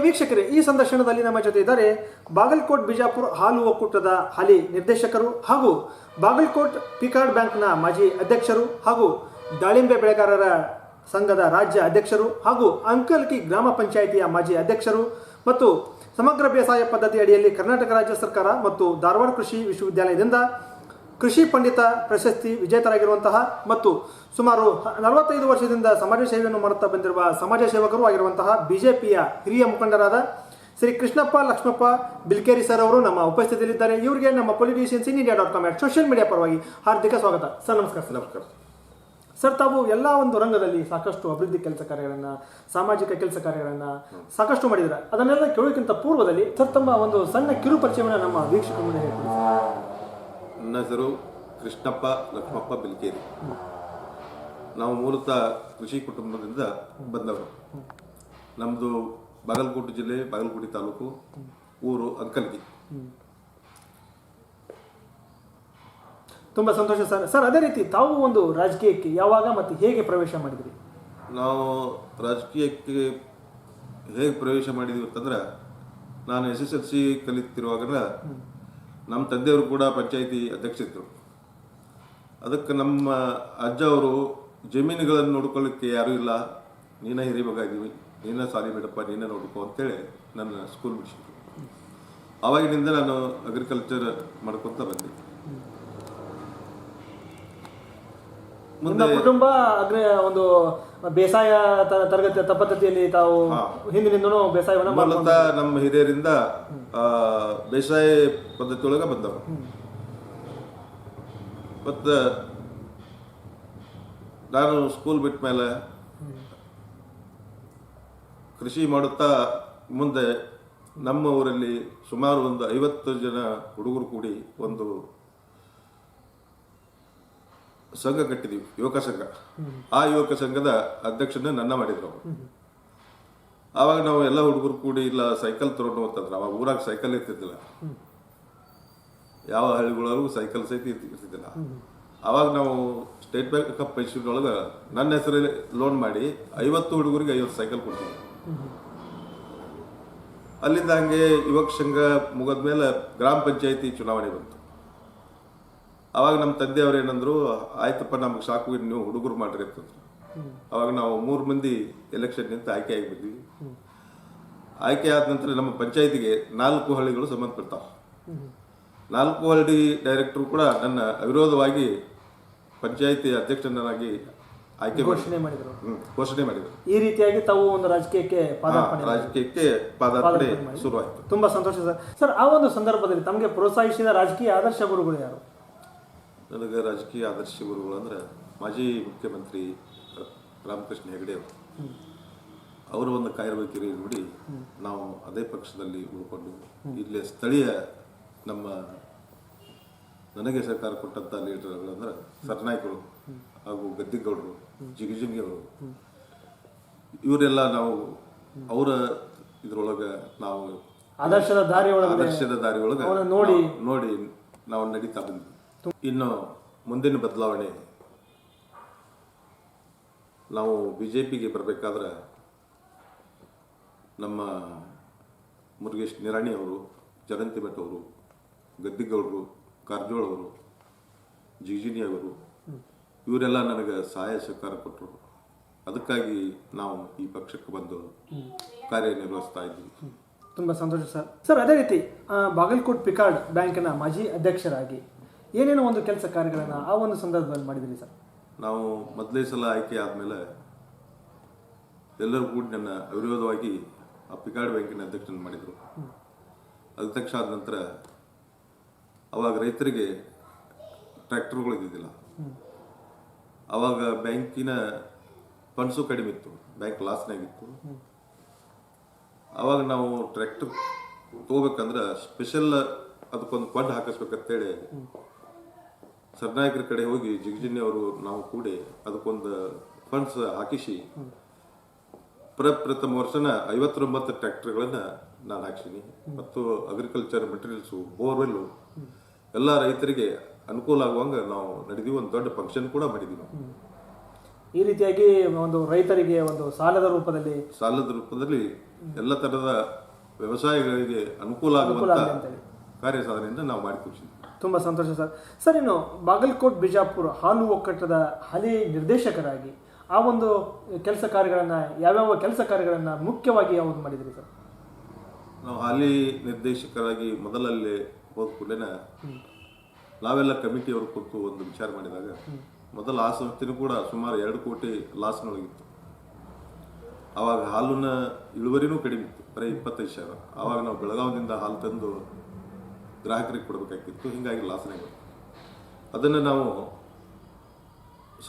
ವೀಕ್ಷಕರೇ, ಈ ಸಂದರ್ಶನದಲ್ಲಿ ನಮ್ಮ ಜೊತೆ ಇದ್ದಾರೆ ಬಾಗಲಕೋಟ್ ಬಿಜಾಪುರ ಹಾಲು ಒಕ್ಕೂಟದ ಹಾಲಿ ನಿರ್ದೇಶಕರು ಹಾಗೂ ಬಾಗಲಕೋಟ್ ಪಿಕಾರ್ಡ್ ಬ್ಯಾಂಕ್ನ ಮಾಜಿ ಅಧ್ಯಕ್ಷರು ಹಾಗೂ ದಾಳಿಂಬೆ ಬೆಳೆಗಾರರ ಸಂಘದ ರಾಜ್ಯ ಅಧ್ಯಕ್ಷರು ಹಾಗೂ ಅಂಕಲ್ಕಿ ಗ್ರಾಮ ಪಂಚಾಯಿತಿಯ ಮಾಜಿ ಅಧ್ಯಕ್ಷರು ಮತ್ತು ಸಮಗ್ರ ಬೇಸಾಯ ಪದ್ಧತಿ ಅಡಿಯಲ್ಲಿ ಕರ್ನಾಟಕ ರಾಜ್ಯ ಸರ್ಕಾರ ಮತ್ತು ಧಾರವಾಡ ಕೃಷಿ ವಿಶ್ವವಿದ್ಯಾಲಯದಿಂದ ಕೃಷಿ ಪಂಡಿತ ಪ್ರಶಸ್ತಿ ವಿಜೇತರಾಗಿರುವಂತಹ ಮತ್ತು ಸುಮಾರು 45 ವರ್ಷದಿಂದ ಸಮಾಜ ಸೇವೆಯನ್ನು ಮಾಡುತ್ತಾ ಬಂದಿರುವ ಸಮಾಜ ಸೇವಕರು ಆಗಿರುವಂತಹ ಬಿಜೆಪಿಯ ಹಿರಿಯ ಮುಖಂಡರಾದ ಶ್ರೀ ಕೃಷ್ಣಪ್ಪ ಲಕ್ಷ್ಮಪ್ಪ ಬಿಲ್ಕೇರಿ ಸರ್ ಅವರು ನಮ್ಮ ಉಪಸ್ಥಿತಿಯಲ್ಲಿದ್ದಾರೆ. ಇವರಿಗೆ ನಮ್ಮ politiciansindia.com ಸೋಷಿಯಲ್ ಮೀಡಿಯಾ ಪರವಾಗಿ ಹಾರ್ದಿಕ ಸ್ವಾಗತ. ಸರ್ ನಮಸ್ಕಾರ. ನಮಸ್ಕಾರ ಸರ್, ತಾವು ಎಲ್ಲ ಒಂದು ರಂಗದಲ್ಲಿ ಸಾಕಷ್ಟು ಅಭಿವೃದ್ಧಿ ಕೆಲಸ ಕಾರ್ಯಗಳನ್ನು, ಸಾಮಾಜಿಕ ಕೆಲಸ ಕಾರ್ಯಗಳನ್ನು ಸಾಕಷ್ಟು ಮಾಡಿದ್ದಾರೆ. ಅದನ್ನೆಲ್ಲ ಕೇಳೋಕ್ಕಿಂತ ಪೂರ್ವದಲ್ಲಿ ಸರ್ ತಮ್ಮ ಒಂದು ಸಣ್ಣ ಕಿರು ಪರಿಚಯವನ್ನು ನಮ್ಮ ವೀಕ್ಷಕರ ಮುಂದೆ ಹೇಳ್ತೀವಿ. ನನ್ನ ಹೆಸರು ಕೃಷ್ಣಪ್ಪ ಲಕ್ಷ್ಮಪ್ಪ ಬಿಲ್ಕೇರಿ. ನಾವು ಮೂಲತಃ ಕೃಷಿ ಕುಟುಂಬದಿಂದ ಬಂದವರು. ನಮ್ಮದು ಬಾಗಲಕೋಟೆ ಜಿಲ್ಲೆ, ಬಾಗಲಕೋಟೆ ತಾಲೂಕು, ಊರು ಅಂಕಲ್ಗಿ. ತುಂಬ ಸಂತೋಷ ಸರ್. ಸರ್, ಅದೇ ರೀತಿ ತಾವು ಒಂದು ರಾಜಕೀಯಕ್ಕೆ ಯಾವಾಗ ಮತ್ತು ಹೇಗೆ ಪ್ರವೇಶ ಮಾಡಿದ್ರಿ? ನಾವು ರಾಜಕೀಯಕ್ಕೆ ಹೇಗೆ ಪ್ರವೇಶ ಮಾಡಿದ್ವಿ ಅಂತಂದ್ರೆ, ನಾನು SSLC ಕಲಿತಿರುವಾಗ ನಮ್ಮ ತಂದೆಯವರು ಕೂಡ ಪಂಚಾಯಿತಿ ಅಧ್ಯಕ್ಷರಿದ್ದರು. ಅದಕ್ಕೆ ನಮ್ಮ ಅಜ್ಜ ಅವರು ಜಮೀನುಗಳನ್ನು ನೋಡ್ಕೊಳ್ಳಿಕ್ಕೆ ಯಾರೂ ಇಲ್ಲ, ನೀನೇ ಹಿರಿ ಮಗ ಇದ್ದೀವಿ, ನೀನೇ ಸಾಲಿ ಬಿಡಪ್ಪ, ನೀನೇ ನೋಡ್ಕೊ ಅಂತೇಳಿ ನನ್ನ ಸ್ಕೂಲ್ ಬಿಡಿಸಿದ್ರು. ಆವಾಗಿನಿಂದ ನಾನು ಅಗ್ರಿಕಲ್ಚರ್ ಮಾಡ್ಕೊತ ಬಂದೆ. ಮುಂದೆ ಕುಟುಂಬ ಒಂದು ಬೇಸಾಯ ತರಗತಿ ಪದ್ಧತಿಯಲ್ಲಿ ತಾವು ಹಿಂದಿನಿಂದನೂ ಬೇಸಾಯವನ್ನು ಮೂಲತಃ ನಮ್ಮ ಹಿರಿಯರಿಂದ ಬೇಸಾಯ ಪದ್ಧತಿ ಒಳಗೆ ಬಂದವರು. ಮತ್ತು ನಾನು ಸ್ಕೂಲ್ ಬಿಟ್ಟ ಮೇಲೆ ಕೃಷಿ ಮಾಡುತ್ತಾ ಮುಂದೆ ನಮ್ಮ ಊರಲ್ಲಿ ಸುಮಾರು ಒಂದು 50 ಜನ ಹುಡುಗರು ಕೂಡಿ ಒಂದು ಸಂಘ ಕಟ್ಟಿದೀವಿ, ಯುವಕ ಸಂಘ. ಆ ಯುವಕ ಸಂಘದ ಅಧ್ಯಕ್ಷನ ನನ್ನ ಮಾಡಿದ್ರು ಅವರು. ಆವಾಗ ನಾವು ಎಲ್ಲ ಹುಡುಗರು ಕೂಡಿ ಇಲ್ಲ ಸೈಕಲ್ ತಗೊಂಡು ಅಂತಂದ್ರೆ, ಅವಾಗ ಊರಾಗ ಸೈಕಲ್ ಇರ್ತಿದ್ದಿಲ್ಲ, ಯಾವ ಹಳ್ಳಿಗಳವರೆಗೂ ಸೈಕಲ್ ಸಹಿತ ಇರ್ತಿದ್ದಿಲ್ಲ. ಆವಾಗ ನಾವು ಸ್ಟೇಟ್ ಬ್ಯಾಂಕ್ ಆಫ್ ಮೈಸೂರಿನೊಳಗೆ ನನ್ನ ಹೆಸರಲ್ಲಿ ಲೋನ್ ಮಾಡಿ 50 ಹುಡುಗರಿಗೆ 50 ಸೈಕಲ್ ಕೊಡ್ತೀವಿ. ಅಲ್ಲಿಂದ ಹಂಗೆ ಯುವಕ ಸಂಘ ಮುಗಿದ ಮೇಲೆ ಗ್ರಾಮ ಪಂಚಾಯಿತಿ ಚುನಾವಣೆ ಬಂತು. ಅವಾಗ ನಮ್ಮ ತಂದೆಯವರು ಏನಂದ್ರು, ಆಯ್ತಪ್ಪ ನಮ್ಗೆ ಸಾಕು, ನೀವು ಹುಡುಗರು ಮಾಡ್ರಿ ಅಂತಂದ್ರು. ಅವಾಗ ನಾವು 3 ಮಂದಿ ಎಲೆಕ್ಷನ್ ನಿಂತ ಆಯ್ಕೆ ಆಗಿಬಿದ್ವಿ. ಆಯ್ಕೆ ಆದ ನಂತರ ನಮ್ಮ ಪಂಚಾಯಿತಿಗೆ 4 ಹಳ್ಳಿಗಳು ಸಂಬಂಧಪಡ್ತಾವೆ. 4 ಹಳ್ಳಿ ಡೈರೆಕ್ಟರ್ ಕೂಡ ನನ್ನ ಅವಿರೋಧವಾಗಿ ಪಂಚಾಯಿತಿ ಅಧ್ಯಕ್ಷನಾಗಿ ಘೋಷಣೆ ಮಾಡಿದರು. ಈ ರೀತಿಯಾಗಿ ತಾವು ಒಂದು ರಾಜಕೀಯಕ್ಕೆ ಪಾದಾರ್ಪಣೆ ಶುರುವಾಯಿತು. ತುಂಬಾ ಸಂತೋಷ ಸರ್. ಸರ್, ಆ ಒಂದು ಸಂದರ್ಭದಲ್ಲಿ ತಮಗೆ ಪ್ರೋತ್ಸಾಹಿಸಿದ ರಾಜಕೀಯ ಆದರ್ಶ ಗುರುಗಳು ಯಾರು? ನನಗೆ ರಾಜಕೀಯ ಆದರ್ಶ ಗುರುಗಳು ಅಂದ್ರೆ ಮಾಜಿ ಮುಖ್ಯಮಂತ್ರಿ ರಾಮಕೃಷ್ಣ ಹೆಗಡೆ ಅವರು. ಅವರ ಒಂದು ಕಾರ್ಯವೈಖರಿ ನೋಡಿ ನಾವು ಅದೇ ಪಕ್ಷದಲ್ಲಿ ಉಳ್ಕೊಂಡು ಇಲ್ಲೇ ಸ್ಥಳೀಯ ನಮ್ಮ ನನಗೆ ಸಹಕಾರ ಕೊಟ್ಟಂತ ಲೀಡರ್ಗಳಂದ್ರೆ ಸರ್ನಾಯ್ಕರು ಹಾಗೂ ಗದ್ದಿಗೌಡರು, ಜಿಗಜಿಂಗಿಯವರು, ಇವರೆಲ್ಲ ನಾವು ಅವರ ಇದ್ರೊಳಗೆ ನಾವು ಆದರ್ಶದ ದಾರಿ ಒಳಗೆ ನೋಡಿ ನಾವು ನಡೀತಾ ಬಂದ್ವಿ. ಇನ್ನು ಮುಂದಿನ ಬದಲಾವಣೆ, ನಾವು BJPಗೆ ಬರಬೇಕಾದ್ರೆ ನಮ್ಮ ಮುರುಗೇಶ್ ನಿರಾಣಿ ಅವರು, ಜಯಂತಿ ಭಟ್ ಅವರು, ಗದ್ದಿಗೌಡರು, ಕಾರಜೋಳ ಅವರು, ಜಿಜಿನಿ ಅವರು, ಇವರೆಲ್ಲ ನನಗೆ ಸಹಾಯ ಸಹಕಾರ ಕೊಟ್ಟರು. ಅದಕ್ಕಾಗಿ ನಾವು ಈ ಪಕ್ಷಕ್ಕೆ ಬಂದು ಕಾರ್ಯನಿರ್ವಹಿಸ್ತಾ ಇದ್ವಿ. ತುಂಬ ಸಂತೋಷ ಸರ್. ಸರ್, ಅದೇ ರೀತಿ ಬಾಗಲಕೋಟ್ ಪಿಕಾರ್ಡ್ ಬ್ಯಾಂಕಿನ ಮಾಜಿ ಅಧ್ಯಕ್ಷರಾಗಿ ಏನೇನೋ ಒಂದು ಕೆಲಸ ಕಾರ್ಯಗಳನ್ನು ಆ ಒಂದು ಸಂದರ್ಭದಲ್ಲಿ ಮಾಡಿದ್ರಿ ಸರ್? ನಾವು ಮೊದಲೇ ಸಲ ಆಯ್ಕೆ ಆದಮೇಲೆ ಎಲ್ಲರೂ ಕೂಡ ನನ್ನ ಅವಿರೋಧವಾಗಿ ಆ ಪಿಕಾರ್ಡ್ ಬ್ಯಾಂಕಿನ ಅಧ್ಯಕ್ಷನ ಮಾಡಿದರು. ಅಧ್ಯಕ್ಷ ಆದ ನಂತರ ಅವಾಗ ರೈತರಿಗೆ ಟ್ರ್ಯಾಕ್ಟರ್ಗಳು ಇದ್ದಿದ್ದಿಲ್ಲ. ಅವಾಗ ಬ್ಯಾಂಕಿನ ಫಂಡ್ಸು ಕಡಿಮೆ ಇತ್ತು, ಬ್ಯಾಂಕ್ ಲಾಸ್ನಾಗಿತ್ತು. ಅವಾಗ ನಾವು ಟ್ರ್ಯಾಕ್ಟರ್ ತಗೋಬೇಕಂದ್ರೆ ಸ್ಪೆಷಲ್ ಅದಕ್ಕೊಂದು ಫಂಡ್ ಹಾಕಿಸ್ಬೇಕಂತೇಳಿ ಸರ್ನಾಯಕರ ಕಡೆ ಹೋಗಿ ಜಿಗಜಿನ್ನಿ ಅವರು ನಾವು ಕೂಡಿ ಅದಕ್ಕೊಂದು ಫಂಡ್ಸ್ ಹಾಕಿಸಿ ಪ್ರಥಮ ವರ್ಷನ 59 ಟ್ರ್ಯಾಕ್ಟರ್ಗಳನ್ನ ನಾನು ಹಾಕ್ಸೀನಿ. ಮತ್ತು ಅಗ್ರಿಕಲ್ಚರ್ ಮೆಟೀರಿಯಲ್ಸು, ಬೋರ್ವೆಲ್ಲು ಎಲ್ಲ ರೈತರಿಗೆ ಅನುಕೂಲ ಆಗುವಂಗೆ ನಾವು ನಡೆದೀವಿ. ಒಂದು ದೊಡ್ಡ ಫಂಕ್ಷನ್ ಕೂಡ ಮಾಡಿದ್ದೀವಿ ನಾವು. ಈ ರೀತಿಯಾಗಿ ಒಂದು ರೈತರಿಗೆ ಒಂದು ಸಾಲದ ರೂಪದಲ್ಲಿ ಎಲ್ಲ ಥರದ ವ್ಯವಸಾಯಗಳಿಗೆ ಅನುಕೂಲ ಆಗುವಂಥ ಕಾರ್ಯಸಾಧನೆಯಿಂದ ನಾವು ಮಾಡಿಕೊಡ್ತೀವಿ. ತುಂಬ ಸಂತೋಷ ಸರ್. ಸರ್, ಇನ್ನು ಬಾಗಲಕೋಟ್ ಬಿಜಾಪುರ ಹಾಲು ಒಕ್ಕೂಟದ ಹಾಲಿ ನಿರ್ದೇಶಕರಾಗಿ ಆ ಒಂದು ಕೆಲಸ ಕಾರ್ಯಗಳನ್ನು ಯಾವ್ಯಾವ ಕೆಲಸ ಕಾರ್ಯಗಳನ್ನು ಮುಖ್ಯವಾಗಿ ಯಾವುದು ಮಾಡಿದ್ರಿ ಸರ್? ನಾವು ಹಾಲಿ ನಿರ್ದೇಶಕರಾಗಿ ಮೊದಲಲ್ಲೇ ಹೋದ ಕೂಡಲೇ ನಾವೆಲ್ಲ ಕಮಿಟಿಯವರು ಕೂತು ಒಂದು ವಿಚಾರ ಮಾಡಿದಾಗ ಮೊದಲು ಆ ಸಂಸ್ಥೆನೂ ಕೂಡ ಸುಮಾರು 2 ಕೋಟಿ ಲಾಸ್ನೊಳಗಿತ್ತು. ಆವಾಗ ಹಾಲಿನ ಇಳುವರಿನೂ ಕಡಿಮೆ ಇತ್ತು, ಬರೀ 25,000. ಆವಾಗ ನಾವು ಬೆಳಗಾವಿಯಿಂದ ಹಾಲು ತಂದು ಗ್ರಾಹಕರಿಗೆ ಕೊಡಬೇಕಾಗಿತ್ತು. ಹೀಗಾಗಿ ಲಾಸ್ನೇ ಬಂತು. ಅದನ್ನು ನಾವು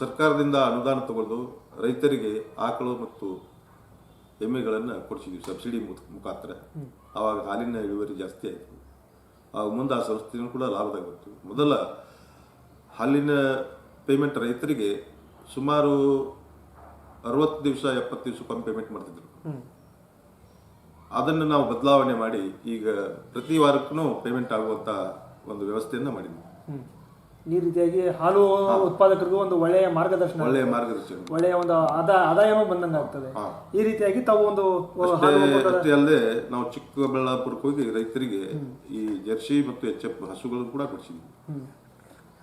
ಸರ್ಕಾರದಿಂದ ಅನುದಾನ ತಗೊಳ್ದು ರೈತರಿಗೆ ಆಕಳು ಮತ್ತು ಎಮ್ಮೆಗಳನ್ನು ಕೊಡಿಸಿದ್ವಿ ಸಬ್ಸಿಡಿ ಮುಖಾಂತರ. ಆವಾಗ ಹಾಲಿನ ಇಳುವರಿ ಜಾಸ್ತಿ ಆಯಿತು. ಆಗ ಮುಂದೆ ಆ ಸಂಸ್ಥೆನೂ ಕೂಡ ಲಾಭದಾಗ ಬಂತು. ಮೊದಲ ಹಾಲಿನ ಪೇಮೆಂಟ್ ರೈತರಿಗೆ ಸುಮಾರು 60 ದಿವಸ 70 ದಿವಸಕ್ಕೊಮ್ಮೆ ಪೇಮೆಂಟ್ ಮಾಡ್ತಿದ್ರು. ಅದನ್ನು ನಾವು ಬದಲಾವಣೆ ಮಾಡಿ ಈಗ ಪ್ರತಿ ವಾರಕ್ಕೂ ಪೇಮೆಂಟ್ ಆಗುವಂಥ ಒಂದು ವ್ಯವಸ್ಥೆಯನ್ನು ಮಾಡಿದ್ವಿ. ಈ ರೀತಿಯಾಗಿ ಹಾಲು ಉತ್ಪಾದಕರಿಗೂ ಒಂದು ಒಳ್ಳೆಯ ಮಾರ್ಗದರ್ಶನ, ಒಳ್ಳೆಯ ಒಂದು ಆದಾಯನೂ ಬಂದಂಗೆ ಆಗ್ತದೆ. ಈ ರೀತಿಯಾಗಿ ತಾವು ಒಂದು ಅಷ್ಟೇ ಅಲ್ಲದೆ ನಾವು ಚಿಕ್ಕಬಳ್ಳಾಪುರಕ್ಕೆ ಹೋಗಿ ರೈತರಿಗೆ ಈ ಜರ್ಸಿ ಮತ್ತು HF ಹಸುಗಳನ್ನು ಕೂಡ ಕೊಡಿಸಿದ್ವಿ.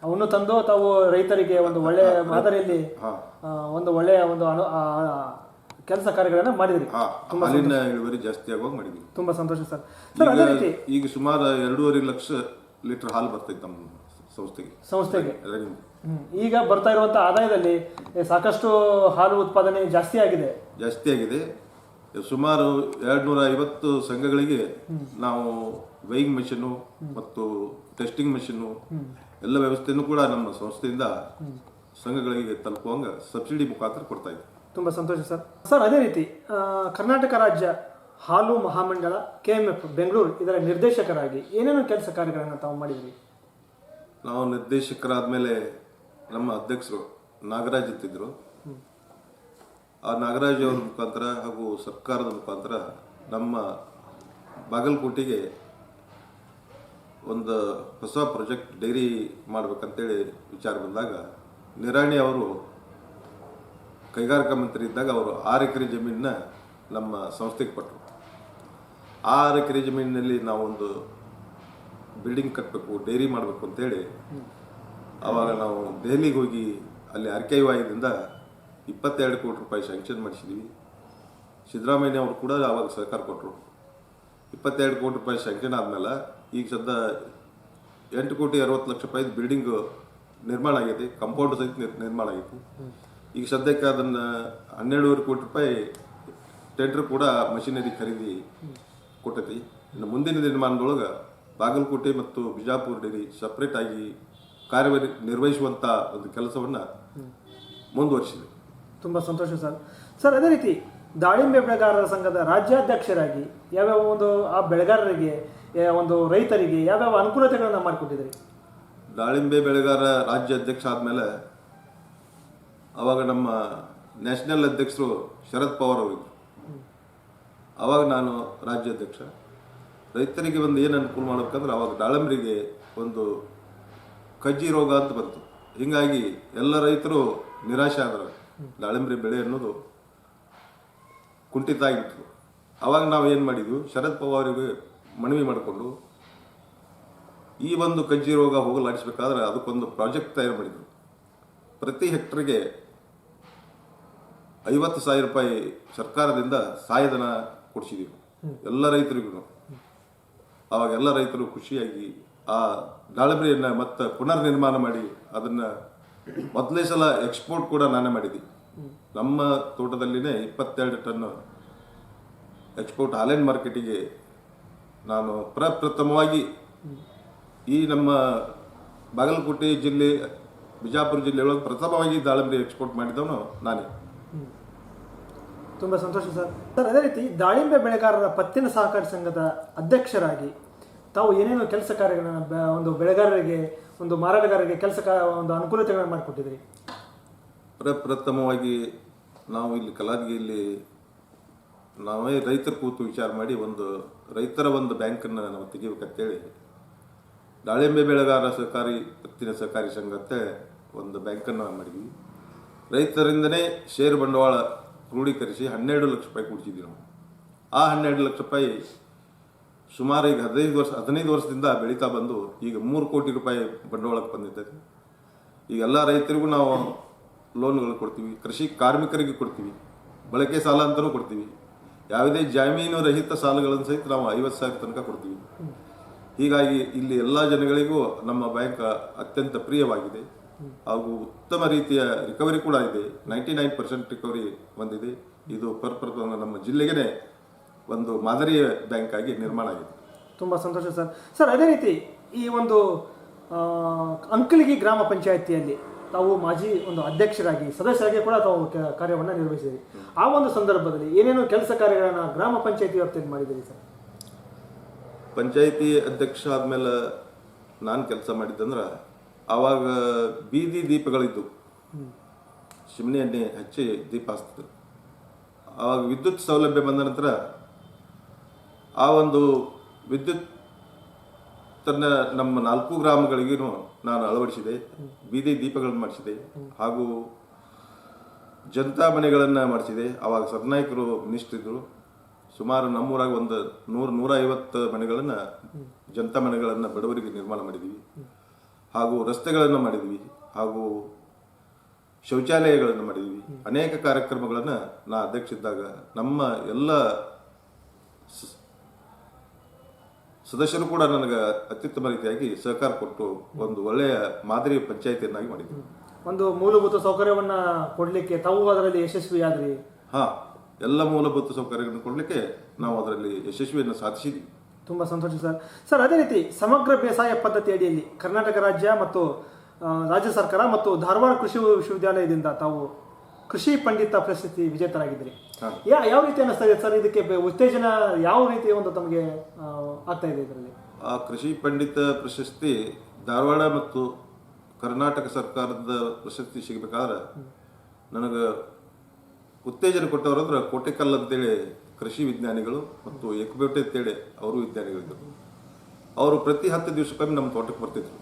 ಅವನ್ನು ತಂದು ತಾವು ರೈತರಿಗೆ ಒಂದು ಒಳ್ಳೆಯ ಮಾದರಿಯಲ್ಲಿ ಒಂದು ಒಳ್ಳೆಯ ಒಂದು ಕೆಲಸ ಕಾರ್ಯಗಳನ್ನು ಮಾಡಿದ್ರಿ. ಹಾಲಿನ ಇಳುವರಿ ಜಾಸ್ತಿ ಆಗುವಾಗ ಮಾಡಿದ್ವಿ. ತುಂಬಾ ಸಂತೋಷ ಸರ್. ಈಗ ಸುಮಾರು 2.5 ಲಕ್ಷ ಲೀಟರ್ ಹಾಲು ಬರ್ತೈತೆ ನಮ್ಮ ಸಂಸ್ಥೆಗೆ. ಈಗ ಬರ್ತಾ ಇರುವಂತ ಆದಾಯದಲ್ಲಿ ಸಾಕಷ್ಟು ಹಾಲು ಉತ್ಪಾದನೆ ಜಾಸ್ತಿ ಆಗಿದೆ. ಸುಮಾರು 250 ಸಂಘಗಳಿಗೆ ನಾವು ವೈಯಿಂಗ್ ಮೆಷಿನ್ ಮತ್ತು ಟೆಸ್ಟಿಂಗ್ ಮೆಷಿನ್ ಎಲ್ಲ ವ್ಯವಸ್ಥೆಯನ್ನು ಕೂಡ ನಮ್ಮ ಸಂಸ್ಥೆಯಿಂದ ಸಂಘಗಳಿಗೆ ತಲುಪುವಂಗ ಸಬ್ಸಿಡಿ ಮುಖಾಂತರ ಕೊಡ್ತಾ ಇದ್ದೀವಿ. ತುಂಬಾ ಸಂತೋಷ ಸರ್. ಸರ್, ಅದೇ ರೀತಿ ಕರ್ನಾಟಕ ರಾಜ್ಯ ಹಾಲು ಮಹಾಮಂಡಳ KMF ಬೆಂಗಳೂರು ಇದರ ನಿರ್ದೇಶಕರಾಗಿ ಏನೇನು ಕೆಲಸ ಕಾರ್ಯಗಳನ್ನು ತಾವು ಮಾಡಿದ್ರಿ? ನಾವು ನಿರ್ದೇಶಕರಾದ್ಮೇಲೆ ನಮ್ಮ ಅಧ್ಯಕ್ಷರು ನಾಗರಾಜ್ ಇತ್ತಿದ್ರು. ಆ ನಾಗರಾಜ್ ಅವರ ಮುಖಾಂತರ ಹಾಗೂ ಸರ್ಕಾರದ ಮುಖಾಂತರ ನಮ್ಮ ಬಾಗಲಕೋಟೆಗೆ ಒಂದು ಹೊಸ ಪ್ರಾಜೆಕ್ಟ್ ಡೈರಿ ಮಾಡ್ಬೇಕಂತೇಳಿ ವಿಚಾರ ಬಂದಾಗ ನಿರಾಣಿ ಅವರು ಕೈಗಾರಿಕಾ ಮಂತ್ರಿ ಇದ್ದಾಗ ಅವರು 6 ಎಕರೆ ಜಮೀನನ್ನ ನಮ್ಮ ಸಂಸ್ಥೆಗೆ ಕೊಟ್ಟರು. ಆ 6 ಎಕರೆ ಜಮೀನಿನಲ್ಲಿ ನಾವೊಂದು ಬಿಲ್ಡಿಂಗ್ ಕಟ್ಟಬೇಕು, ಡೈರಿ ಮಾಡಬೇಕು ಅಂತೇಳಿ ಆವಾಗ ನಾವು ದೆಹಲಿಗೆ ಹೋಗಿ ಅಲ್ಲಿ RKIದಿಂದ 22 ಕೋಟಿ ರೂಪಾಯಿ ಸ್ಯಾಂಕ್ಷನ್ ಮಾಡಿಸಿದ್ವಿ. ಸಿದ್ದರಾಮಯ್ಯ ಅವರು ಕೂಡ ಆವಾಗ ಸಹಕಾರ ಕೊಟ್ಟರು. 22 ಕೋಟಿ ರೂಪಾಯಿ ಸ್ಯಾಂಕ್ಷನ್ ಆದಮೇಲೆ ಈಗ ಸದ್ಯ 8 ಕೋಟಿ 60 ಲಕ್ಷ ರೂಪಾಯಿ ಬಿಲ್ಡಿಂಗ್ ನಿರ್ಮಾಣ ಆಗೈತಿ, ಕಾಂಪೌಂಡ್ ಸಹಿತ ನಿರ್ಮಾಣ ಆಗೈತಿ. ಈಗ ಸದ್ಯಕ್ಕೆ ಅದನ್ನು 12.5 ಕೋಟಿ ರೂಪಾಯಿ ಟೆಂಡರ್ ಕೂಡ ಮಷಿನರಿ ಖರೀದಿ ಕೊಟ್ಟೈತಿ. ಇನ್ನು ಮುಂದಿನ ನಿರ್ಮಾಣದೊಳಗೆ ಬಾಗಲಕೋಟೆ ಮತ್ತು ಬಿಜಾಪುರ ಡೈರಿ ಸಪ್ರೇಟ್ ಆಗಿ ಕಾರ್ಯನಿರ್ವಹಿಸುವಂಥ ಒಂದು ಕೆಲಸವನ್ನು ಮುಂದುವರಿಸಿದೆ. ತುಂಬ ಸಂತೋಷ ಸರ್. ಸರ್, ಅದೇ ರೀತಿ ದಾಳಿಂಬೆ ಬೆಳೆಗಾರರ ಸಂಘದ ರಾಜ್ಯಾಧ್ಯಕ್ಷರಾಗಿ ಯಾವ್ಯಾವ ಒಂದು ಆ ಬೆಳೆಗಾರರಿಗೆ ಒಂದು ರೈತರಿಗೆ ಯಾವ್ಯಾವ ಅನುಕೂಲತೆಗಳನ್ನು ಮಾಡಿಕೊಟ್ಟಿದ್ರಿ? ದಾಳಿಂಬೆ ಬೆಳೆಗಾರ ರಾಜ್ಯ ಅಧ್ಯಕ್ಷ ಆದಮೇಲೆ ಆವಾಗ ನಮ್ಮ ನ್ಯಾಷನಲ್ ಅಧ್ಯಕ್ಷರು ಶರದ್ ಪವಾರ್ ಅವರಿದ್ದರು. ಆವಾಗ ನಾನು ರಾಜ್ಯಾಧ್ಯಕ್ಷ. ರೈತರಿಗೆ ಒಂದು ಏನು ಅನುಕೂಲ ಮಾಡ್ಬೇಕಂದ್ರೆ ಆವಾಗ ದಾಳಿಂಬರಿಗೆ ಒಂದು ಕಜ್ಜಿ ರೋಗ ಅಂತ ಬಂತು. ಹೀಗಾಗಿ ಎಲ್ಲ ರೈತರು ನಿರಾಶೆ ಆದರು. ದಾಳಿಂಬರಿ ಬೆಳೆ ಅನ್ನೋದು ಕುಂಠಿತ ಆಗಿತ್ತು. ಆವಾಗ ನಾವು ಏನು ಮಾಡಿದ್ವಿ, ಶರದ್ ಪವಾರಿಗೆ ಮನವಿ ಮಾಡಿಕೊಂಡು ಈ ಒಂದು ಕಜ್ಜಿ ರೋಗ ಹೋಗಲಾಡಿಸ್ಬೇಕಾದ್ರೆ ಅದಕ್ಕೊಂದು ಪ್ರಾಜೆಕ್ಟ್ ತಯಾರು ಮಾಡಿದ್ರು. ಪ್ರತಿ ಹೆಕ್ಟರ್ಗೆ 50,000 ರೂಪಾಯಿ ಸರ್ಕಾರದಿಂದ ಸಹಾಯಧನ ಕೊಡಿಸಿದ್ದೀವಿ ಎಲ್ಲ ರೈತರಿಗೂ. ಆವಾಗ ಎಲ್ಲ ರೈತರು ಖುಷಿಯಾಗಿ ಆ ದಾಳಿಂಬರಿಯನ್ನು ಮತ್ತೆ ಪುನರ್ ನಿರ್ಮಾಣ ಮಾಡಿ ಅದನ್ನು ಮೊದಲನೇ ಸಲ ಎಕ್ಸ್ಪೋರ್ಟ್ ಕೂಡ ನಾನೇ ಮಾಡಿದ್ವಿ. ನಮ್ಮ ತೋಟದಲ್ಲಿನೇ 22 ಟನ್ ಎಕ್ಸ್ಪೋರ್ಟ್ ಹಾಲೆಂಡ್ ಮಾರ್ಕೆಟಿಗೆ ನಾನು ಪ್ರಪ್ರಥಮವಾಗಿ ಈ ನಮ್ಮ ಬಾಗಲಕೋಟೆ ಜಿಲ್ಲೆ ಬಿಜಾಪುರ ಜಿಲ್ಲೆಯೊಳಗೆ ಪ್ರಥಮವಾಗಿ ದಾಳಿಂಬರಿ ಎಕ್ಸ್ಪೋರ್ಟ್ ಮಾಡಿದವನು ನಾನೇ. ತುಂಬ ಸಂತೋಷ ಸರ್. ಸರ್, ಅದೇ ರೀತಿ ದಾಳಿಂಬೆ ಬೆಳೆಗಾರರ ಪತ್ತಿನ ಸಹಕಾರಿ ಸಂಘದ ಅಧ್ಯಕ್ಷರಾಗಿ ತಾವು ಏನೇನು ಕೆಲಸ ಕಾರ್ಯಗಳನ್ನು ಒಂದು ಬೆಳೆಗಾರರಿಗೆ ಒಂದು ಮಾರಾಟಗಾರರಿಗೆ ಒಂದು ಅನುಕೂಲತೆಗಳನ್ನು ಮಾಡಿಕೊಟ್ಟಿದ್ರಿ? ಪ್ರಪ್ರಥಮವಾಗಿ ನಾವು ಇಲ್ಲಿ ಕಲಾದಗಿಯಲ್ಲಿ ನಾವೇ ರೈತರ ಕೂತು ವಿಚಾರ ಮಾಡಿ ಒಂದು ರೈತರ ಒಂದು ಬ್ಯಾಂಕನ್ನು ನಾವು ತೆಗಿಬೇಕಂತೇಳಿ ದಾಳಿಂಬೆ ಬೆಳೆಗಾರ ಪತ್ತಿನ ಸಹಕಾರಿ ಸಂಘ ಅಂತ ಒಂದು ಬ್ಯಾಂಕನ್ನು ಮಾಡಿದ್ವಿ. ರೈತರಿಂದನೇ ಷೇರು ಬಂಡವಾಳ ಕ್ರೋಢೀಕರಿಸಿ 12 ಲಕ್ಷ ರೂಪಾಯಿ ಕೊಡ್ತಿದ್ವಿ ನಾವು. ಆ 12 ಲಕ್ಷ ರೂಪಾಯಿ ಸುಮಾರು ಈಗ 15 ವರ್ಷದಿಂದ ಬೆಳೀತಾ ಬಂದು ಈಗ 3 ಕೋಟಿ ರೂಪಾಯಿ ಬಂಡವಾಳಕ್ಕೆ ಬಂದಿರ್ತದೆ. ಈಗ ಎಲ್ಲ ರೈತರಿಗೂ ನಾವು ಲೋನ್ಗಳು ಕೊಡ್ತೀವಿ, ಕೃಷಿ ಕಾರ್ಮಿಕರಿಗೆ ಕೊಡ್ತೀವಿ, ಬಳಕೆ ಸಾಲ ಅಂತಲೂ ಕೊಡ್ತೀವಿ, ಯಾವುದೇ ಜಾಮೀನು ರಹಿತ ಸಾಲಗಳನ್ನು ಸಹಿತ ನಾವು 50,000 ತನಕ ಕೊಡ್ತೀವಿ. ಹೀಗಾಗಿ ಇಲ್ಲಿ ಎಲ್ಲ ಜನಗಳಿಗೂ ನಮ್ಮ ಬ್ಯಾಂಕ್ ಅತ್ಯಂತ ಪ್ರಿಯವಾಗಿದೆ ಹಾಗೂ ಉತ್ತಮ ರೀತಿಯ ರಿಕವರಿ ಕೂಡ ಇದೆ. 99% ರಿಕವರಿ ಬಂದಿದೆ. ಇದು ನಮ್ಮ ಜಿಲ್ಲೆಗೆ ಒಂದು ಮಾದರಿಯ ಬ್ಯಾಂಕ್ ಆಗಿ ನಿರ್ಮಾಣ ಆಗಿದೆ. ತುಂಬ ಸಂತೋಷ ಸರ್. ಸರ್, ಅದೇ ರೀತಿ ಈ ಒಂದು ಅಂಕಲಿಗಿ ಗ್ರಾಮ ಪಂಚಾಯಿತಿಯಲ್ಲಿ ತಾವು ಮಾಜಿ ಒಂದು ಅಧ್ಯಕ್ಷರಾಗಿ ಸದಸ್ಯರಾಗಿ ಕೂಡ ತಾವು ಕಾರ್ಯವನ್ನು ನಿರ್ವಹಿಸಿದ್ದೀರಿ. ಆ ಒಂದು ಸಂದರ್ಭದಲ್ಲಿ ಏನೇನು ಕೆಲಸ ಕಾರ್ಯಗಳನ್ನು ಗ್ರಾಮ ಪಂಚಾಯಿತಿ ವ್ಯಾಪ್ತಿಯಲ್ಲಿ ಮಾಡಿದ್ದೀರಿ ಸರ್? ಪಂಚಾಯಿತಿ ಅಧ್ಯಕ್ಷ ಆದಮೇಲೆ ನಾನು ಕೆಲಸ ಮಾಡಿದ್ದಂದ್ರೆ ಆವಾಗ ಬೀದಿ ದೀಪಗಳಿದ್ದು ಚಿಮಣಿ ಎಣ್ಣೆ ಹಚ್ಚಿ ದೀಪ ಹಚ್ತಿದ್ರು. ಆವಾಗ ವಿದ್ಯುತ್ ಸೌಲಭ್ಯ ಬಂದ ನಂತರ ಆ ಒಂದು ವಿದ್ಯುತ್ ತನ್ನ ನಮ್ಮ 4 ಗ್ರಾಮಗಳಿಗೂ ನಾನು ಅಳವಡಿಸಿದೆ. ಬೀದಿ ದೀಪಗಳನ್ನು ಮಾಡಿಸಿದೆ ಹಾಗೂ ಜನತಾ ಮನೆಗಳನ್ನು ಮಾಡಿಸಿದೆ. ಆವಾಗ ಸರ್ನಾಯಕರು ಮಿನಿಸ್ಟ್ರಿದ್ರು. ಸುಮಾರು ನಮ್ಮೂರಾಗ ಒಂದು 100-150 ಮನೆಗಳನ್ನು, ಜನತಾ ಮನೆಗಳನ್ನು ಬಡವರಿಗೆ ನಿರ್ಮಾಣ ಮಾಡಿದ್ವಿ. ಹಾಗೂ ರಸ್ತೆಗಳನ್ನು ಮಾಡಿದ್ವಿ ಹಾಗೂ ಶೌಚಾಲಯಗಳನ್ನು ಮಾಡಿದ್ವಿ. ಅನೇಕ ಕಾರ್ಯಕ್ರಮಗಳನ್ನು ನಾ ಅಧ್ಯಕ್ಷ ಇದ್ದಾಗ ನಮ್ಮ ಎಲ್ಲ ಸದಸ್ಯರು ಕೂಡ ನನಗೆ ಅತ್ಯುತ್ತಮ ರೀತಿಯಾಗಿ ಸಹಕಾರ ಕೊಟ್ಟು ಒಂದು ಒಳ್ಳೆಯ ಮಾದರಿ ಪಂಚಾಯಿತಿಯನ್ನಾಗಿ ಮಾಡಿದ್ವಿ. ಒಂದು ಮೂಲಭೂತ ಸೌಕರ್ಯವನ್ನು ಕೊಡಲಿಕ್ಕೆ ತಾವು ಅದರಲ್ಲಿ ಯಶಸ್ವಿಯಾದ್ರಿ? ಎಲ್ಲ ಮೂಲಭೂತ ಸೌಕರ್ಯಗಳನ್ನು ಕೊಡಲಿಕ್ಕೆ ನಾವು ಅದರಲ್ಲಿ ಯಶಸ್ವಿಯನ್ನು ಸಾಧಿಸಿದ್ವಿ. ತುಂಬ ಸಂತೋಷ ಸರ್. ಸರ್, ಅದೇ ರೀತಿ ಸಮಗ್ರ ಬೇಸಾಯ ಪದ್ಧತಿ ಅಡಿಯಲ್ಲಿ ಕರ್ನಾಟಕ ರಾಜ್ಯ ಮತ್ತು ರಾಜ್ಯ ಸರ್ಕಾರ ಮತ್ತು ಧಾರವಾಡ ಕೃಷಿ ವಿಶ್ವವಿದ್ಯಾಲಯದಿಂದ ತಾವು ಕೃಷಿ ಪಂಡಿತ ಪ್ರಶಸ್ತಿ ವಿಜೇತರಾಗಿದ್ದೀರಿ. ಯಾವ ರೀತಿ ಅನ್ನಿಸ್ತಾ ಸರ್? ಇದಕ್ಕೆ ಉತ್ತೇಜನ ಯಾವ ರೀತಿ ಒಂದು ತಮಗೆ ಆಗ್ತಾ ಇದೆ ಇದರಲ್ಲಿ? ಆ ಕೃಷಿ ಪಂಡಿತ ಪ್ರಶಸ್ತಿ ಧಾರವಾಡ ಮತ್ತು ಕರ್ನಾಟಕ ಸರ್ಕಾರದ ಪ್ರಶಸ್ತಿ ಸಿಗಬೇಕಾದ್ರೆ ನನಗೆ ಉತ್ತೇಜನ ಕೊಟ್ಟವರಂದ್ರೆ ಕೋಟೆಕಲ್ ಅಂತೇಳಿ ಕೃಷಿ ವಿಜ್ಞಾನಿಗಳು ಮತ್ತು ಎಕ್ಬೇಟೆ ಅಂತೇಳಿ ಅವರು ವಿಜ್ಞಾನಿಗಳಿದ್ದರು. ಅವರು ಪ್ರತಿ 10 ದಿವಸಕ್ಕೊಮ್ಮೆ ನಮ್ಮ ತೋಟಕ್ಕೆ ಬರ್ತಿದ್ರು.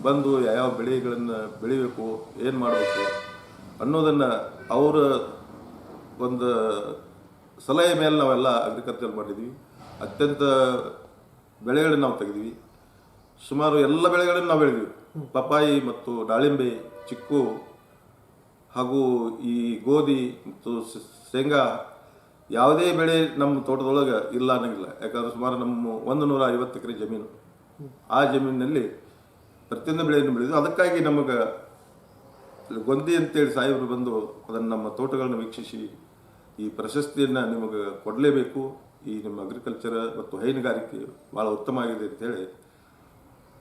ಬಂದು ಯಾವ ಬೆಳೆಗಳನ್ನು ಬೆಳಿಬೇಕು, ಏನು ಮಾಡಬೇಕು ಅನ್ನೋದನ್ನು ಅವರ ಒಂದು ಸಲಹೆ ಮೇಲೆ ನಾವೆಲ್ಲ ಅಗ್ರಿಕಲ್ಚರ್ ಮಾಡಿದ್ವಿ. ಅತ್ಯಂತ ಬೆಳೆಗಳನ್ನು ನಾವು ತೆಗೆದ್ವಿ. ಸುಮಾರು ಎಲ್ಲ ಬೆಳೆಗಳನ್ನು ನಾವು ಬೆಳೆದ್ವಿ. ಪಪಾಯಿ ಮತ್ತು ದಾಳಿಂಬೆ, ಚಿಕ್ಕು ಹಾಗೂ ಈ ಗೋಧಿ ಮತ್ತು ಶೇಂಗಾ, ಯಾವುದೇ ಬೆಳೆ ನಮ್ಮ ತೋಟದೊಳಗೆ ಇಲ್ಲ ಅನ್ನಂಗಿಲ್ಲ. ಯಾಕಂದ್ರೆ ಸುಮಾರು ನಮ್ಮ 150 ಎಕರೆ ಜಮೀನು. ಆ ಜಮೀನಿನಲ್ಲಿ ಪ್ರತಿಯೊಂದು ಬೆಳೆಯನ್ನು ಬೆಳೆದು ಅದಕ್ಕಾಗಿ ನಮಗೆ ಗೊಂದಿ ಅಂತೇಳಿ ಸಾಹೇಬರು ಬಂದು ಅದನ್ನು ನಮ್ಮ ತೋಟಗಳನ್ನು ವೀಕ್ಷಿಸಿ ಈ ಪ್ರಶಸ್ತಿಯನ್ನು ನಿಮಗೆ ಕೊಡಲೇಬೇಕು, ಈ ನಿಮ್ಮ ಅಗ್ರಿಕಲ್ಚರ್ ಮತ್ತು ಹೈನುಗಾರಿಕೆ ಭಾಳ ಉತ್ತಮ ಆಗಿದೆ ಅಂತೇಳಿ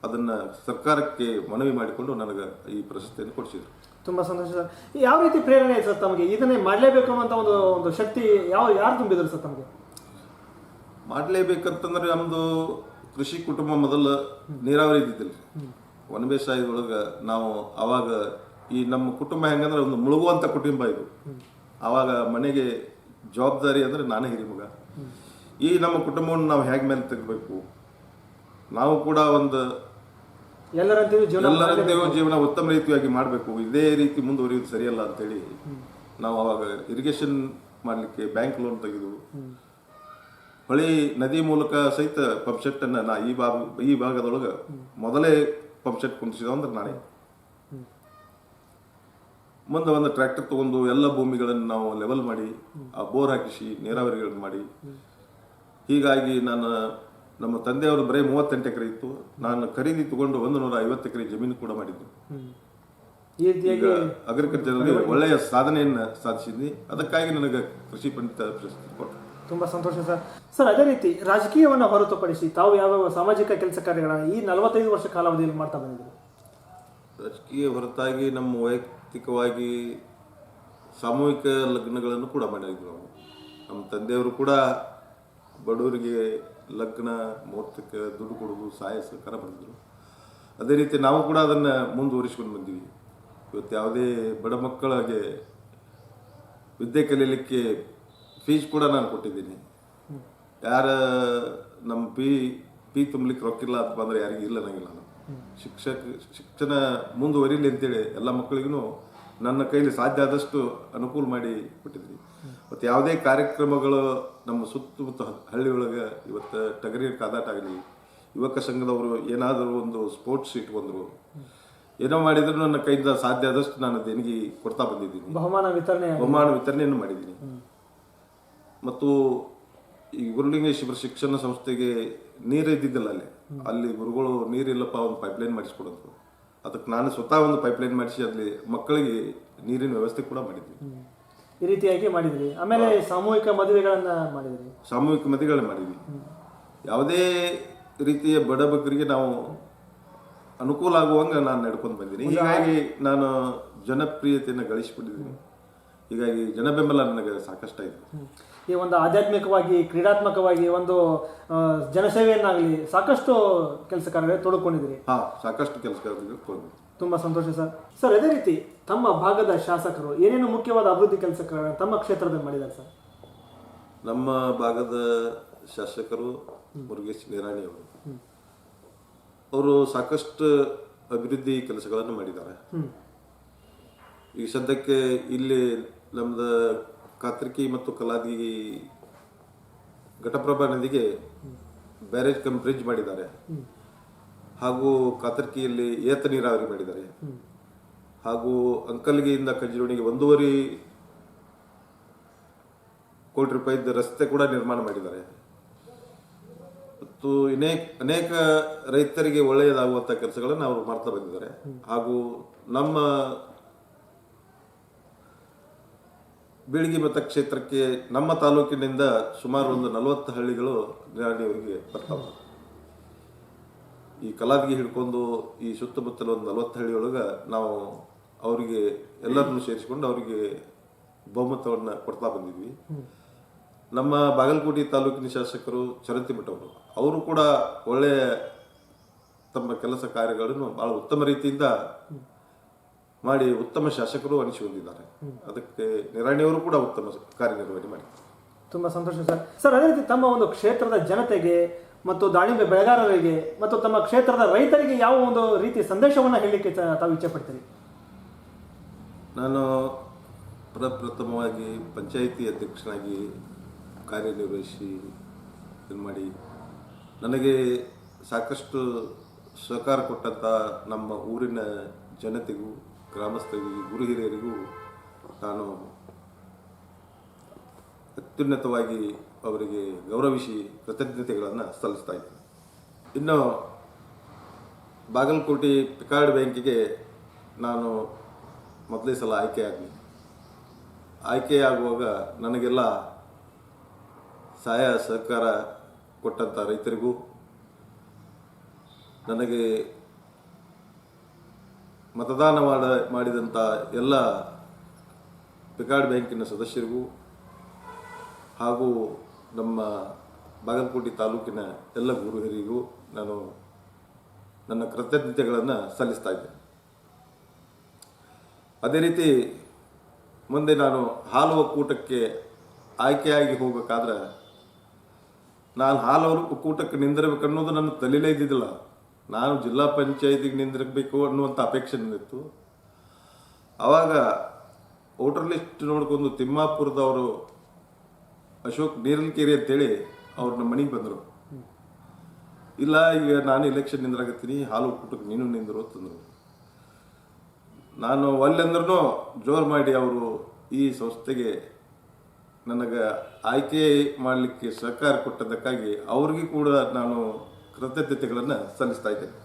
ಅದನ್ನು ಸರ್ಕಾರಕ್ಕೆ ಮನವಿ ಮಾಡಿಕೊಂಡು ನನಗೆ ಈ ಪ್ರಶಸ್ತಿಯನ್ನು ಕೊಡಿಸಿದರು. ತುಂಬ ಸಂತೋಷ ಸರ್. ಯಾವ ರೀತಿ ಪ್ರೇರಣೆ ಸರ್ ತಮಗೆ ಇದನ್ನೇ ಮಾಡಲೇಬೇಕು ಅನ್ನೋ ಒಂದು ಶಕ್ತಿ ಯಾರು ತುಂಬಿದ್ರು ಸರ್ ತಮಗೆ? ಮಾಡಲೇಬೇಕಂತಂದ್ರೆ ನಮ್ಮದು ಕೃಷಿ ಕುಟುಂಬ ಮೊದಲು ನೀರಾವರಿ ಇದ್ದಿದ್ದಿಲ್ಲ. ಒಣ ಬೇಸಾಯದೊಳಗೆ ನಾವು ಆವಾಗ ಈ ನಮ್ಮ ಕುಟುಂಬ ಹೆಂಗಂದ್ರೆ ಒಂದು ಮುಳುಗುವಂಥ ಕುಟುಂಬ ಇದು. ಆವಾಗ ಮನೆಗೆ ಜವಾಬ್ದಾರಿ ಅಂದರೆ ನಾನೇ ಹಿರಿಮಗ. ಈ ನಮ್ಮ ಕುಟುಂಬವನ್ನು ನಾವು ಹೇಗೆ ಮೇಲೆ ತೆಗಬೇಕು, ನಾವು ಕೂಡ ಒಂದು ಎಲ್ಲರಂತೆಯೂ ಜೀವನ ಉತ್ತಮ ರೀತಿಯಾಗಿ ಮಾಡಬೇಕು, ಇದೇ ರೀತಿ ಮುಂದುವರಿಯೋದು ಸರಿಯಲ್ಲ ಅಂತೇಳಿ ನಾವು ಅವಾಗ ಇರಿಗೇಷನ್ ಮಾಡಲಿಕ್ಕೆ ಬ್ಯಾಂಕ್ ಲೋನ್ ತೆಗೆದು ಹೊಳಿ ನದಿ ಮೂಲಕ ಸಹಿತ ಪಂಪ್ಸೆಟ್ಟನ್ನು ನಾ ಈ ಭಾಗದೊಳಗೆ ಮೊದಲೇ ಪಂಪ್ಸೆಟ್ ಕುಂತಿಸಿದ ಅಂದ್ರೆ ನಾನೇ. ಮುಂದೆ ಒಂದು ಟ್ರ್ಯಾಕ್ಟರ್ ತಗೊಂಡು ಎಲ್ಲ ಭೂಮಿಗಳನ್ನು ನಾವು ಲೆವೆಲ್ ಮಾಡಿ ಆ ಬೋರ್ ಹಾಕಿಸಿ ನೀರಾವರಿಗಳನ್ನು ಮಾಡಿ, ಹೀಗಾಗಿ ನಾನು ನಮ್ಮ ತಂದೆಯವರು ಬರೀ 38 ಎಕರೆ ಇತ್ತು, ನಾನು ಖರೀದಿ ತಗೊಂಡು 150 ಎಕರೆ ಜಮೀನು ಕೂಡ ಮಾಡಿದ್ದು. ಈಗ ಅಗ್ರಿಕಲ್ಚರ್ ಒಳ್ಳೆಯ ಸಾಧನೆಯನ್ನು ಸಾಧಿಸಿದ್ವಿ. ಅದಕ್ಕಾಗಿ ನನಗೆ ಕೃಷಿ ಪಂಡಿತ ಪ್ರಶಸ್ತಿ ಕೊಟ್ಟರು. ತುಂಬ ಸಂತೋಷ ಸರ್. ಸರ್, ಅದೇ ರೀತಿ ರಾಜಕೀಯವನ್ನು ಹೊರತುಪಡಿಸಿ ತಾವು ಯಾವ ಸಾಮಾಜಿಕ ಕೆಲಸ ಕಾರ್ಯಗಳನ್ನು ಈ 45 ವರ್ಷ ಕಾಲಾವಧಿಯಲ್ಲಿ ಮಾಡ್ತಾ ಬಂದಿದ್ದೀರಿ? ರಾಜಕೀಯ ಹೊರತಾಗಿ ನಮ್ಮ ವೈಯಕ್ತಿಕವಾಗಿ ಸಾಮೂಹಿಕ ಲಗ್ನಗಳನ್ನು ಕೂಡ ಮಾಡಿದ್ವಿ ನಾವು. ನಮ್ಮ ತಂದೆಯವರು ಕೂಡ ಬಡವರಿಗೆ ಲಗ್ನ ಮುಹೂರ್ತಕ್ಕೆ ದುಡ್ಡು ಕೊಡೋದು, ಸಹಾಯ ಸಹಕಾರ ಮಾಡಿದ್ರು. ಅದೇ ರೀತಿ ನಾವು ಕೂಡ ಅದನ್ನು ಮುಂದುವರಿಸ್ಕೊಂಡು ಬಂದೀವಿ. ಇವತ್ತು ಯಾವುದೇ ಬಡ ಮಕ್ಕಳಿಗೆ ವಿದ್ಯೆ ಕಲೀಲಿಕ್ಕೆ ಫೀಸ್ ಕೂಡ ನಾನು ಕೊಟ್ಟಿದ್ದೀನಿ. ಯಾರ ನಮ್ಮ ಫೀ ತುಂಬಲಿಕ್ಕೆ ರೊಕ್ಕಿಲ್ಲ ಅಂತ ಬಂದರೆ ಯಾರಿಗೂ ಇಲ್ಲ ಅನ್ನಂಗಿಲ್ಲ. ನಾನು ಶಿಕ್ಷಣ ಮುಂದುವರಿಲಿ ಅಂತೇಳಿ ಎಲ್ಲ ಮಕ್ಕಳಿಗೂ ನನ್ನ ಕೈಲಿ ಸಾಧ್ಯ ಆದಷ್ಟು ಅನುಕೂಲ ಮಾಡಿ ಕೊಟ್ಟಿದ್ರಿ. ಮತ್ತು ಯಾವುದೇ ಕಾರ್ಯಕ್ರಮಗಳು ನಮ್ಮ ಸುತ್ತಮುತ್ತ ಹಳ್ಳಿ ಒಳಗೆ ಇವತ್ತು ಟಗರಿ ಕಾದಾಟ ಆಗಲಿ, ಯುವಕ ಸಂಘದವರು ಏನಾದರೂ ಒಂದು ಸ್ಪೋರ್ಟ್ಸ್ ಇಟ್ಕೊಂಡ್ರು, ಏನೋ ಮಾಡಿದ್ರು ನನ್ನ ಕೈಯಿಂದ ಸಾಧ್ಯ ಆದಷ್ಟು ನಾನು ದೇಣಿಗೆ ಕೊಡ್ತಾ ಬಂದಿದ್ದೀನಿ. ಬಹುಮಾನ ವಿತರಣೆಯನ್ನು ಮಾಡಿದ್ದೀನಿ. ಮತ್ತು ಈ ಗುರುಲಿಂಗೇಶ್ವರ ಶಿಕ್ಷಣ ಸಂಸ್ಥೆಗೆ ನೀರು ಇದ್ದಿದ್ದಲ್ಲ, ಅಲ್ಲಿ ಗುರುಗಳು ನೀರಿಲ್ಲಪ್ಪ ಒಂದು ಪೈಪ್ಲೈನ್ ಮಾಡಿಸ್ಕೊಡೋದು. ಅದಕ್ಕೆ ನಾನು ಸ್ವತಃ ಒಂದು ಪೈಪ್ಲೈನ್ ಮಾಡಿಸಿ ಅಲ್ಲಿ ಮಕ್ಕಳಿಗೆ ನೀರಿನ ವ್ಯವಸ್ಥೆ ಕೂಡ ಮಾಡಿದ್ವಿ. ಈ ರೀತಿಯಾಗಿ ಮಾಡಿದ್ರಿ. ಆಮೇಲೆ ಸಾಮೂಹಿಕ ಮದುವೆಗಳನ್ನ ಮಾಡಿದ್ವಿ. ಯಾವುದೇ ರೀತಿಯ ಬಡಬಗ್ಗರಿಗೆ ನಾವು ಅನುಕೂಲ ಆಗುವಂಗೆ ನಾನು ನಡ್ಕೊಂಡು ಬಂದೀನಿ. ಹೀಗಾಗಿ ನಾನು ಜನಪ್ರಿಯತೆಯನ್ನು ಗಳಿಸಿಬಿಟ್ಟಿದ್ದೀನಿ. ಹೀಗಾಗಿ ಜನ ಬೆಂಬಲ ನನಗೆ ಸಾಕಷ್ಟು ಆಯಿತು. ಈ ಒಂದು ಆಧ್ಯಾತ್ಮಿಕವಾಗಿ, ಕ್ರೀಡಾತ್ಮಕವಾಗಿ, ಒಂದು ಜನಸೇವೆಯನ್ನಾಗಲಿ ಸಾಕಷ್ಟು ಕೆಲಸ ಕಾರ್ಯ ತೊಡಕೊಂಡಿದ್ದೀರಿ. ಸಾಕಷ್ಟು ಕೆಲಸ ಕಾರ್ಯ. ತುಂಬ ಸಂತೋಷ ಸರ್. ಸರ್, ಅದೇ ರೀತಿ ತಮ್ಮ ಭಾಗದ ಶಾಸಕರು ಏನೇನು ಮುಖ್ಯವಾದ ಅಭಿವೃದ್ಧಿ ಕೆಲಸ ತಮ್ಮ ಕ್ಷೇತ್ರದಲ್ಲಿ ಮಾಡಿದ್ದಾರೆ ಸರ್? ನಮ್ಮ ಭಾಗದ ಶಾಸಕರು ಮುರುಗೇಶ್ ನಿರಾಣಿ ಅವರು ಸಾಕಷ್ಟು ಅಭಿವೃದ್ಧಿ ಕೆಲಸಗಳನ್ನು ಮಾಡಿದ್ದಾರೆ. ಈಗ ಸದ್ಯಕ್ಕೆ ಇಲ್ಲಿ ನಮ್ದು ಕಾತರ್ಕಿ ಮತ್ತು ಕಲಾದಿ ಘಟಪ್ರಭಾ ನದಿಗೆ ಬ್ಯಾರೇಜ್ ಕಮ್ ಬ್ರಿಡ್ಜ್ ಮಾಡಿದ್ದಾರೆ. ಹಾಗೂ ಕಾತರ್ಕಿಯಲ್ಲಿ ಏತ ನೀರಾವರಿ ಮಾಡಿದ್ದಾರೆ. ಹಾಗೂ ಅಂಕಲ್ಗಿಯಿಂದ ಕಂಜಿರೋಣಿಗೆ 1.5 ಕೋಟಿ ರೂಪಾಯಿದ ರಸ್ತೆ ಕೂಡ ನಿರ್ಮಾಣ ಮಾಡಿದ್ದಾರೆ. ಮತ್ತು ಅನೇಕ ರೈತರಿಗೆ ಒಳ್ಳೆಯದಾಗುವಂಥ ಕೆಲಸಗಳನ್ನು ಅವರು ಮಾಡ್ತಾ ಬಂದಿದ್ದಾರೆ. ಹಾಗೂ ನಮ್ಮ ಬೀಳ್ಗಿ ಮತಕ್ಷೇತ್ರಕ್ಕೆ ನಮ್ಮ ತಾಲೂಕಿನಿಂದ ಸುಮಾರು ಒಂದು 40 ಹಳ್ಳಿಗಳು ನಿರಾಣಿಯವರಿಗೆ ಬರ್ತಾವೆ. ಈ ಕಲಾದ್ಗಿ ಹಿಡ್ಕೊಂಡು ಈ ಸುತ್ತಮುತ್ತಲ ಒಂದು 40 ಹಳ್ಳಿಯೊಳಗೆ ನಾವು ಅವರಿಗೆ ಎಲ್ಲರನ್ನು ಸೇರಿಸಿಕೊಂಡು ಅವರಿಗೆ ಬಹುಮತವನ್ನು ಕೊಡ್ತಾ ಬಂದಿದ್ವಿ. ನಮ್ಮ ಬಾಗಲಕೋಟೆ ತಾಲೂಕಿನ ಶಾಸಕರು ಚರಂತಿಮಠ ಅವರು ಕೂಡ ಒಳ್ಳೆಯ ತಮ್ಮ ಕೆಲಸ ಕಾರ್ಯಗಳನ್ನು ಬಹಳ ಉತ್ತಮ ರೀತಿಯಿಂದ ಮಾಡಿ ಉತ್ತಮ ಶಾಸಕರು ಅನಿಸಿ ಹೊಂದಿದ್ದಾರೆ. ಅದಕ್ಕೆ ನಿರಾಣಿಯವರು ಕೂಡ ಉತ್ತಮ ಕಾರ್ಯನಿರ್ವಹಣೆ ಮಾಡಿದ್ದಾರೆ. ತುಂಬ ಸಂತೋಷ ಸರ್. ಸರ್, ಅದೇ ರೀತಿ ತಮ್ಮ ಒಂದು ಕ್ಷೇತ್ರದ ಜನತೆಗೆ ಮತ್ತು ದಾಳಿಂಬೆ ಬೆಳೆಗಾರರಿಗೆ ಮತ್ತು ತಮ್ಮ ಕ್ಷೇತ್ರದ ರೈತರಿಗೆ ಯಾವ ಒಂದು ರೀತಿಯ ಸಂದೇಶವನ್ನು ಹೇಳಲಿಕ್ಕೆ ತಾವು ಇಚ್ಛೆ ಪಡ್ತೀರಿ? ನಾನು ಪ್ರಪ್ರಥಮವಾಗಿ ಪಂಚಾಯಿತಿ ಅಧ್ಯಕ್ಷನಾಗಿ ಕಾರ್ಯನಿರ್ವಹಿಸಿ ಮಾಡಿ ನನಗೆ ಸಾಕಷ್ಟು ಸಹಕಾರ ಕೊಟ್ಟಂಥ ನಮ್ಮ ಊರಿನ ಜನತೆಗೂ, ಗ್ರಾಮಸ್ಥರಿಗೂ, ಗುರು ಹಿರಿಯರಿಗೂ ನಾನು ಅತ್ಯುನ್ನತವಾಗಿ ಅವರಿಗೆ ಗೌರವಿಸಿ ಕೃತಜ್ಞತೆಗಳನ್ನು ಸಲ್ಲಿಸ್ತಾ ಇದ್ದೀನಿ. ಇನ್ನು ಬಾಗಲಕೋಟೆ ಪಿಕಾರ್ಡ್ ಬ್ಯಾಂಕಿಗೆ ನಾನು ಮೊದಲೇ ಸಲ ಆಯ್ಕೆಯಾಗುವಾಗ ನನಗೆಲ್ಲ ಸಹಾಯ ಸಹಕಾರ ಕೊಟ್ಟಂಥ ರೈತರಿಗೂ, ನನಗೆ ಮತದಾನ ಮಾಡಿದಂಥ ಎಲ್ಲ ಪಿಕಾರ್ಡ್ ಬ್ಯಾಂಕಿನ ಸದಸ್ಯರಿಗೂ ಹಾಗೂ ನಮ್ಮ ಬಾಗಲಕೋಟೆ ತಾಲೂಕಿನ ಎಲ್ಲ ಗುರು ಹಿರಿಯರಿಗೂ ನಾನು ನನ್ನ ಕೃತಜ್ಞತೆಗಳನ್ನು ಸಲ್ಲಿಸ್ತಾ ಇದ್ದೇನೆ. ಅದೇ ರೀತಿ ಮುಂದೆ ನಾನು ಹಾಲು ಒಕ್ಕೂಟಕ್ಕೆ ಆಯ್ಕೆಯಾಗಿ ಹೋಗಬೇಕಾದ್ರೆ ನಾನು ಹಾಲು ಒಕ್ಕೂಟಕ್ಕೆ ನಿಂದಿರಬೇಕು ಅನ್ನೋದು ನನ್ನ ತಲೆಯಲ್ಲೇ ಇದ್ದಿದ್ದಿಲ್ಲ. ನಾನು ಜಿಲ್ಲಾ ಪಂಚಾಯತಿಗೆ ನಿಂದಿರಬೇಕು ಅನ್ನುವಂಥ ಅಪೇಕ್ಷೆ ನನ್ನಿತ್ತು. ಆವಾಗ ವೋಟರ್ ಲಿಸ್ಟ್ ನೋಡ್ಕೊಂಡು ತಿಮ್ಮಾಪುರದವರು ಅಶೋಕ್ ನೀರಲ್ಕೇರಿ ಅಂತೇಳಿ ಅವ್ರು ನಮ್ಮ ಮನೆಗೆ ಬಂದರು. ಇಲ್ಲ, ಈಗ ನಾನು ಎಲೆಕ್ಷನ್ ನಿಂದ್ರಾಗತ್ತೀನಿ, ಹಾಲು ಒಕ್ಕೂಟಕ್ಕೆ ನೀನು ನಿಂದರು ಅಂತಂದರು. ನಾನು ಅಲ್ಲೆಂದ್ರೂ ಜೋರು ಮಾಡಿ ಅವರು ಈ ಸಂಸ್ಥೆಗೆ ನನಗೆ ಆಯ್ಕೆ ಮಾಡಲಿಕ್ಕೆ ಸಹಕಾರ ಕೊಟ್ಟದ್ದಕ್ಕಾಗಿ ಅವ್ರಿಗೆ ಕೂಡ ನಾನು ಕೃತಜ್ಞತೆಗಳನ್ನು ಸಲ್ಲಿಸ್ತಾ ಇದ್ದೇನೆ.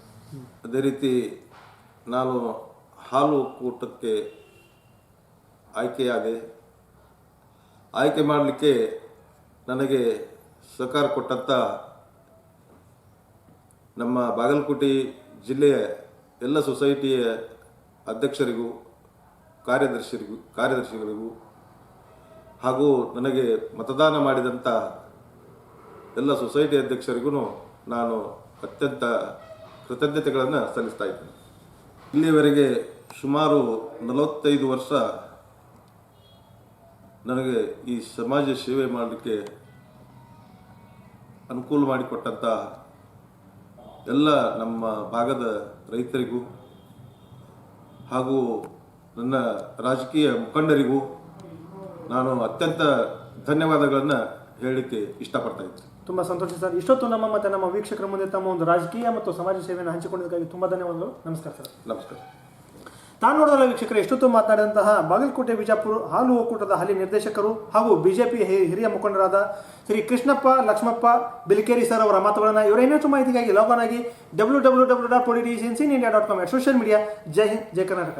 ಅದೇ ರೀತಿ ನಾನು ಹಾಲು ಒಕ್ಕೂಟಕ್ಕೆ ಆಯ್ಕೆ ಮಾಡಲಿಕ್ಕೆ ನನಗೆ ಸಹಕಾರ ಕೊಟ್ಟಂಥ ನಮ್ಮ ಬಾಗಲಕೋಟೆ ಜಿಲ್ಲೆಯ ಎಲ್ಲ ಸೊಸೈಟಿಯ ಅಧ್ಯಕ್ಷರಿಗೂ, ಕಾರ್ಯದರ್ಶಿಗಳಿಗೂ ಹಾಗೂ ನನಗೆ ಮತದಾನ ಮಾಡಿದಂಥ ಎಲ್ಲ ಸೊಸೈಟಿ ಅಧ್ಯಕ್ಷರಿಗೂ ನಾನು ಅತ್ಯಂತ ಕೃತಜ್ಞತೆಗಳನ್ನು ಸಲ್ಲಿಸ್ತಾ ಇದ್ದೇನೆ. ಇಲ್ಲಿಯವರೆಗೆ ಸುಮಾರು 45 ವರ್ಷ ನನಗೆ ಈ ಸಮಾಜ ಸೇವೆ ಮಾಡಲಿಕ್ಕೆ ಅನುಕೂಲ ಮಾಡಿಕೊಟ್ಟಂಥ ಎಲ್ಲ ನಮ್ಮ ಭಾಗದ ರೈತರಿಗೂ ಹಾಗೂ ನನ್ನ ರಾಜಕೀಯ ಮುಖಂಡರಿಗೂ ನಾನು ಅತ್ಯಂತ ಧನ್ಯವಾದಗಳನ್ನು ಹೇಳಲಿಕ್ಕೆ ಇಷ್ಟಪಡ್ತಾ ಇದ್ದೀನಿ. ತುಂಬ ಸಂತೋಷ ಸರ್. ಇಷ್ಟೊತ್ತು ನಮ್ಮ ಮತ್ತು ನಮ್ಮ ವೀಕ್ಷಕರ ಮುಂದೆ ತಮ್ಮ ಒಂದು ರಾಜಕೀಯ ಮತ್ತು ಸಮಾಜ ಸೇವೆಯನ್ನು ಹಂಚಿಕೊಂಡಿದ್ದಕ್ಕಾಗಿ ತುಂಬ ಧನ್ಯವಾದಗಳು. ನಮಸ್ಕಾರ ಸರ್. ನಮಸ್ಕಾರ. ತಾನು ನೋಡಿದ ವೀಕ್ಷಕರು ಎಷ್ಟೊತ್ತು ಮಾತನಾಡಿದಂತಹ ಬಾಗಲಕೋಟೆ ಬಿಜಾಪುರ ಹಾಲು ಒಕ್ಕೂಟದ ಹಾಲಿ ನಿರ್ದೇಶಕರು ಹಾಗೂ ಬಿಜೆಪಿ ಹಿರಿಯ ಮುಖಂಡರಾದ ಶ್ರೀ ಕೃಷ್ಣಪ್ಪ ಲಕ್ಷ್ಮಪ್ಪ ಬಿಲ್ಕೇರಿ ಸರ್ ಅವರ ಮಾತುಗಳನ್ನು ಇವರ ಇನ್ನಷ್ಟು ಮಾಹಿತಿಗಾಗಿ ಲಾಗ್ ಆನ್ ಆಗಿ www.politiciansinIndia.com ಸೋಷಿಯಲ್ ಮೀಡಿಯಾ. ಜೈ ಹಿಂದ್, ಜೈ ಕರ್ನಾಟಕ.